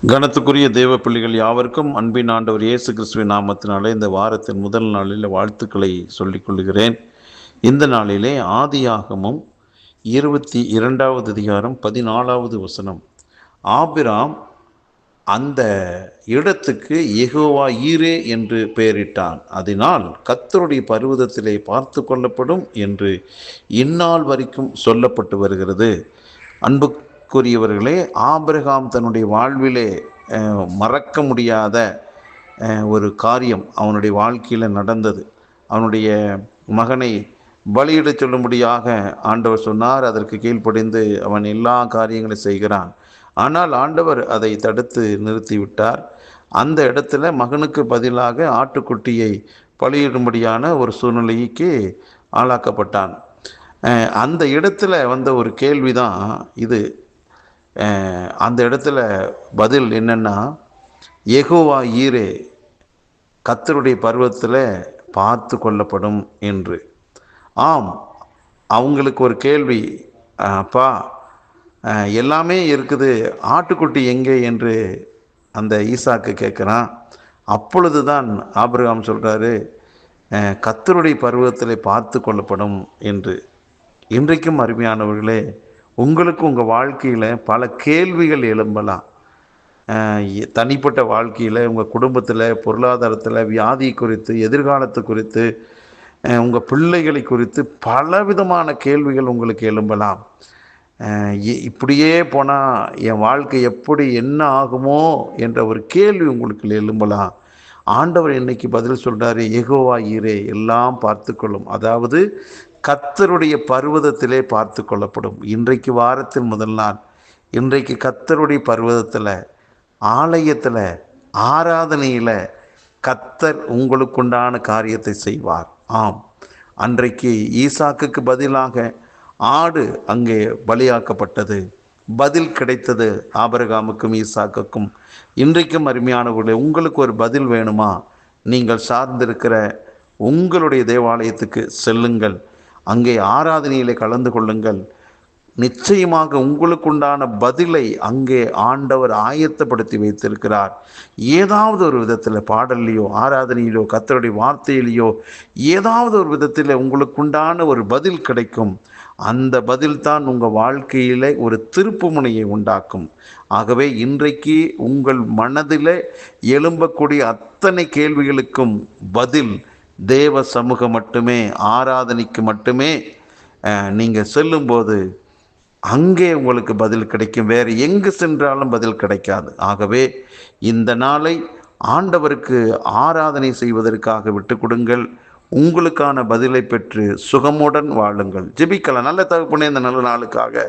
கனத்துக்குரிய தேவ பிள்ளைகள் யாவருக்கும் அன்பின் ஆண்டவர் இயேசு கிறிஸ்துவின் நாமத்தினாலே இந்த வாரத்தின் முதல் நாளில் வாழ்த்துக்களை சொல்லிக் கொள்கிறேன். இந்த நாளிலே ஆதியாகமம் 22வது அதிகாரம் 14வது வசனம். ஆபிராம் அந்த இடத்துக்கு யெகோவா ஈரே என்று பெயரிட்டான். அதனால் கர்த்தருடைய பர்வதத்திலே பார்த்து கொள்ளப்படும் என்று இந்நாள் வரைக்கும் சொல்லப்பட்டு வருகிறது. அன்புக்குரியவர்களே, ஆபிரகாம் தன்னுடைய வாழ்விலே மறக்க முடியாத ஒரு காரியம் அவனுடைய வாழ்க்கையில் நடந்தது. அவனுடைய மகனை பலியிட சொல்லும்படியாக ஆண்டவர் சொன்னார். அதற்கு கீழ்ப்படிந்து அவன் எல்லா காரியங்களையும் செய்கிறான். ஆனால் ஆண்டவர் அதை தடுத்து நிறுத்திவிட்டார். அந்த இடத்துல மகனுக்கு பதிலாக ஆட்டுக்குட்டியை பலியிடும்படியான ஒரு சூழ்நிலைக்கு ஆளாக்கப்பட்டான். அந்த இடத்துல வந்த ஒரு கேள்விதான் இது. அந்த இடத்துல பதில் என்னன்னா, யெகோவா ஈரே, கர்த்தருடைய பர்வதத்தில் பார்த்து கொள்ளப்படும் என்று. ஆம், அவங்களுக்கு ஒரு கேள்வி, அப்பா எல்லாமே இருக்குது, ஆட்டுக்குட்டி எங்கே என்று அந்த ஈசாக்கு கேட்குறான். அப்பொழுது தான் ஆபிரகாம் சொல்கிறாரு, கர்த்தருடைய பர்வதத்தில் பார்த்து கொள்ளப்படும் என்று. இன்றைக்கும் அருமையானவர்களே, உங்களுக்கு உங்கள் வாழ்க்கையில் பல கேள்விகள் எழும்பலாம். தனிப்பட்ட வாழ்க்கையில், உங்கள் குடும்பத்தில், பொருளாதாரத்தில், வியாதி குறித்து, எதிர்காலத்து குறித்து, உங்கள் பிள்ளைகளை குறித்து பலவிதமான கேள்விகள் உங்களுக்கு எழும்பலாம். இப்படியே போனால் என் வாழ்க்கை எப்படி என்ன ஆகுமோ என்ற ஒரு கேள்வி உங்களுக்கு எழும்பலாம். ஆண்டவர் இன்னைக்கு பதில் சொல்கிறாரு, யெகோவா ஈரே, எல்லாம் பார்த்து கொள்ளும். அதாவது கர்த்தருடைய பர்வதத்திலே பார்த்து கொள்ளப்படும். இன்றைக்கு வாரத்தின் முதல் நாள். இன்றைக்கு கர்த்தருடைய பர்வதத்தில், ஆலயத்தில், ஆராதனையில் கர்த்தர் உங்களுக்குண்டான காரியத்தை செய்வார். ஆம், அன்றைக்கு ஈசாக்குக்கு பதிலாக ஆடு அங்கே பலியாக்கப்பட்டது. பதில் கிடைத்தது ஆபிரகாமுக்கும் ஈசாக்குக்கும். இன்றைக்கும் அருமையானவர்களே, உங்களுக்கு ஒரு பதில் வேணுமா? நீங்கள் சார்ந்திருக்கிற உங்களுடைய தேவாலயத்துக்கு செல்லுங்கள், அங்கே ஆராதனையிலே கலந்து கொள்ளுங்கள். நிச்சயமாக உங்களுக்குண்டான பதிலை அங்கே ஆண்டவர் ஆயத்தப்படுத்தி வைத்திருக்கிறார். ஏதாவது ஒரு விதத்தில், பாடல்லையோ, ஆராதனையிலோ, கர்த்தருடைய வார்த்தையிலையோ, ஏதாவது ஒரு விதத்தில் உங்களுக்குண்டான ஒரு பதில் கிடைக்கும். அந்த பதில் தான் உங்கள் வாழ்க்கையில் ஒரு திருப்பு முனையை உண்டாக்கும். ஆகவே இன்றைக்கு உங்கள் மனதில் எழும்பக்கூடிய அத்தனை கேள்விகளுக்கும் பதில் தேவ சமூகம் மட்டுமே, ஆராதனைக்கு மட்டுமே நீங்கள் செல்லும்போது அங்கே உங்களுக்கு பதில் கிடைக்கும். வேறு எங்கு சென்றாலும் பதில் கிடைக்காது. ஆகவே இந்த நாளை ஆண்டவருக்கு ஆராதனை செய்வதற்காக விட்டு கொடுங்கள். உங்களுக்கான பதிலை பெற்று சுகமுடன் வாழுங்கள். ஜெபிக்கலாம். நல்ல தகப்பனே, இந்த நல்ல நாளுக்காக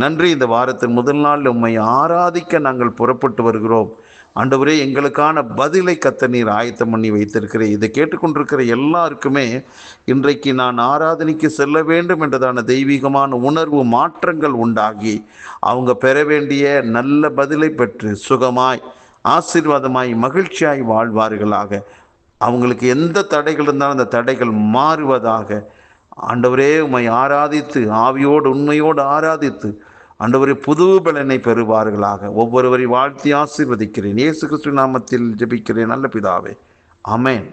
நன்றி. இந்த வாரத்தின் முதல் நாள் உம்மை ஆராதிக்க நாங்கள் புறப்பட்டு வருகிறோம். ஆண்டவரே, எங்களுக்கான பதிலை கர்த்தர் நீர் ஆயத்தம் பண்ணி வைத்திருக்கிறேன். இதை கேட்டுக்கொண்டிருக்கிற எல்லாருக்குமே இன்றைக்கு நான் ஆராதனைக்கு செல்ல வேண்டும் என்றதான தெய்வீகமான உணர்வு, மாற்றங்கள் உண்டாகி அவங்க பெற வேண்டிய நல்ல பதிலை பெற்று சுகமாய், ஆசீர்வாதமாய், மகிழ்ச்சியாய் வாழ்வார்களாக. அவங்களுக்கு எந்த தடைகள் இருந்தாலும் அந்த தடைகள் மாறுவதாக. ஆண்டவரே, உம்மை ஆராதித்து, ஆவியோடு உண்மையோடு ஆராதித்து, ஆண்டவரே, புது பலனை பெறுவார்களாக. ஒவ்வொருவரை வாழ்த்தி ஆசீர்வதிக்கிறேன். இயேசு கிறிஸ்து நாமத்தில் ஜெபிக்கிறேன் நல்ல பிதாவே, ஆமென்.